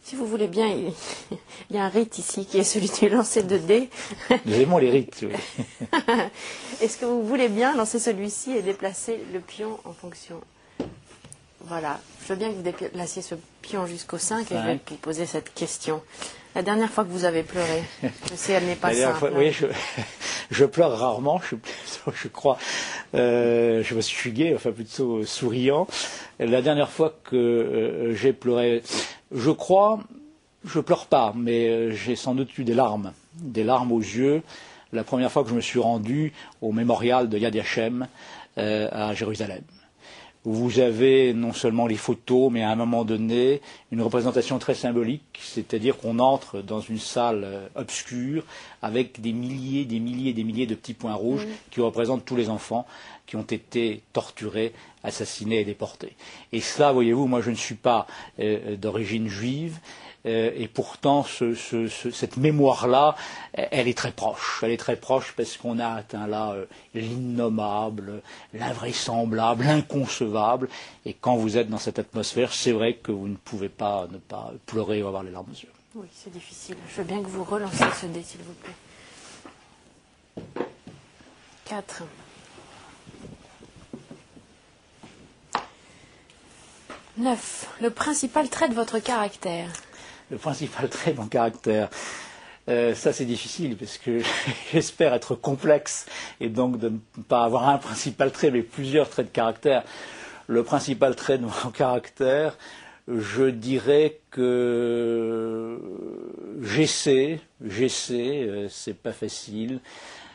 Si vous voulez bien, il y a un rite ici qui est celui du lancer de dés. Nous aimons les rites, oui. Est-ce que vous voulez bien lancer celui-ci et déplacer le pion en fonction? Voilà. Je veux bien que vous déplaciez ce pion jusqu'au 5 et je vais vous poser cette question. La dernière fois que vous avez pleuré, je sais, elle n'est pas simple. Oui, je pleure rarement, je crois. Je me suis gai, enfin plutôt souriant. La dernière fois que j'ai pleuré, je crois, je pleure pas, mais j'ai sans doute eu des larmes aux yeux. La première fois que je me suis rendu au mémorial de Yad Vashem à Jérusalem. Vous avez non seulement les photos, mais à un moment donné, une représentation très symbolique, c'est-à-dire qu'on entre dans une salle obscure avec des milliers de petits points rouges qui représentent tous les enfants qui ont été torturés, assassinés et déportés. Et ça, voyez-vous, moi je ne suis pas d'origine juive, et pourtant cette mémoire-là, elle est très proche. Elle est très proche parce qu'on a atteint là l'innommable, l'invraisemblable, l'inconcevable. Et quand vous êtes dans cette atmosphère, c'est vrai que vous ne pouvez pas ne pas pleurer ou avoir les larmes aux yeux. Oui, c'est difficile. Je veux bien que vous relanciez ce dé, s'il vous plaît. 4. « 9. Le principal trait de votre caractère. Le principal trait de mon caractère, ça c'est difficile parce que j'espère être complexe et donc de ne pas avoir un principal trait mais plusieurs traits de caractère. Le principal trait de mon caractère, je dirais que j'essaie, c'est pas facile,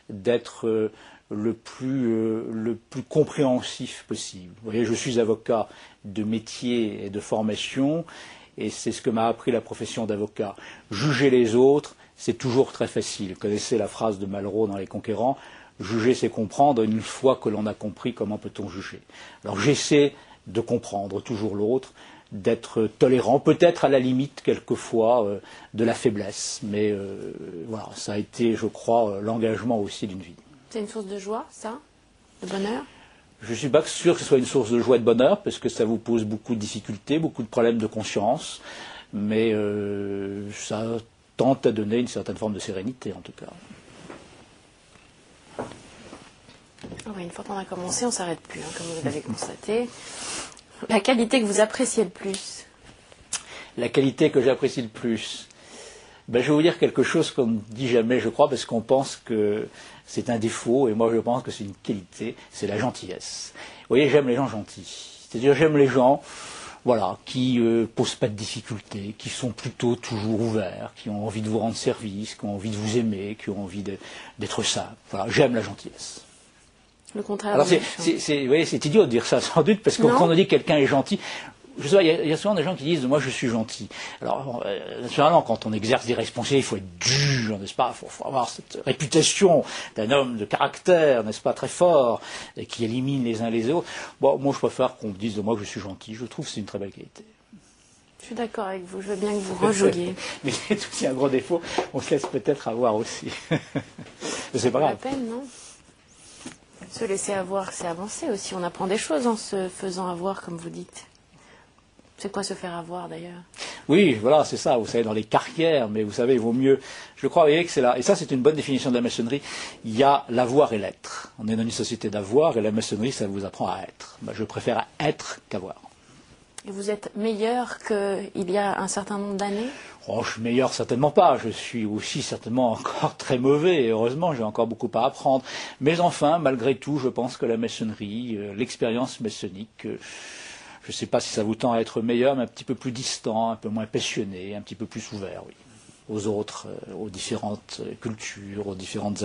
d'être le plus compréhensif possible. Vous voyez, je suis avocat de métier et de formation, et c'est ce que m'a appris la profession d'avocat. Juger les autres, c'est toujours très facile. Vous connaissez la phrase de Malraux dans Les Conquérants, juger c'est comprendre, une fois que l'on a compris, comment peut-on juger? Alors j'essaie de comprendre toujours l'autre, d'être tolérant, peut-être à la limite quelquefois de la faiblesse, mais voilà, ça a été, je crois, l'engagement aussi d'une vie. C'est une source de joie, ça? De bonheur? Je ne suis pas sûr que ce soit une source de joie et de bonheur, parce que ça vous pose beaucoup de difficultés, beaucoup de problèmes de conscience, mais ça tente à donner une certaine forme de sérénité, en tout cas. Oh oui, une fois qu'on a commencé, on ne s'arrête plus, comme vous l'avez constaté. La qualité que vous appréciez le plus? La qualité que j'apprécie le plus, je vais vous dire quelque chose qu'on ne dit jamais, je crois, parce qu'on pense que c'est un défaut, et moi je pense que c'est une qualité, c'est la gentillesse. Vous voyez, j'aime les gens gentils. C'est-à-dire j'aime les gens, voilà, qui posent pas de difficultés, qui sont plutôt toujours ouverts, qui ont envie de vous rendre service, qui ont envie de vous aimer, qui ont envie d'être simples. Voilà, j'aime la gentillesse. Le contraire. Alors c'est idiot de dire ça, sans doute, parce que quand on dit que quelqu'un est gentil, je sais pas, il y a souvent des gens qui disent moi je suis gentil. Alors naturellement quand on exerce des responsabilités, il faut être dur, n'est-ce pas? Il faut avoir cette réputation d'un homme de caractère, n'est-ce pas, très fort, et qui élimine les uns les autres. Bon, moi je préfère qu'on me dise de moi que je suis gentil. Je trouve que c'est une très belle qualité. Je suis d'accord avec vous. Je veux bien que vous rejouiez. Mais c'est aussi un gros défaut. On se laisse peut-être avoir aussi. C'est pas grave. La peine, non? Se laisser avoir, c'est avancer aussi. On apprend des choses en se faisant avoir, comme vous dites. C'est quoi se faire avoir, d'ailleurs? Oui, voilà, c'est ça. Vous savez, dans les carrières, mais vous savez, il vaut mieux. Je crois, vous voyez, que c'est là. Et ça, c'est une bonne définition de la maçonnerie. Il y a l'avoir et l'être. On est dans une société d'avoir, et la maçonnerie, ça vous apprend à être. Je préfère être qu'avoir. Et vous êtes meilleur qu'il y a un certain nombre d'années? Oh, je suis meilleur certainement pas. Je suis aussi certainement encore très mauvais. Et heureusement, j'ai encore beaucoup à apprendre. Mais enfin, malgré tout, je pense que la maçonnerie, l'expérience maçonnique, je ne sais pas si ça vous tend à être meilleur, mais un petit peu plus distant, un peu moins passionné, un petit peu plus ouvert, oui, aux autres, aux différentes cultures, aux différentes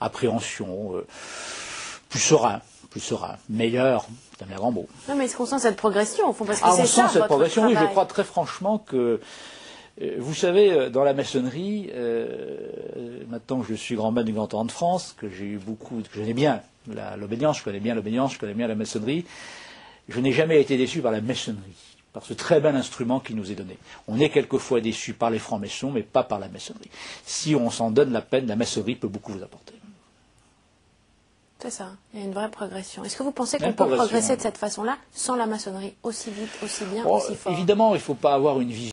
appréhensions, plus serein. Meilleur, c'est un grand mot. Non, mais est-ce qu'on sent cette progression, au fond, parce que c'est on ça, sent cette progression, travail. Oui, je crois très franchement que, vous savez, dans la maçonnerie, maintenant que je suis grand maître du Grand Orient de France, que j'ai eu beaucoup, que je connais bien l'obédience, je connais bien la maçonnerie, je n'ai jamais été déçu par la maçonnerie, par ce très bel instrument qui nous est donné. On est quelquefois déçu par les francs-maçons, mais pas par la maçonnerie. Si on s'en donne la peine, la maçonnerie peut beaucoup vous apporter. C'est ça, il y a une vraie progression. Est-ce que vous pensez qu'on peut progresser de cette façon-là, sans la maçonnerie, aussi vite, aussi bien, aussi fort? Évidemment, il ne faut pas avoir une vision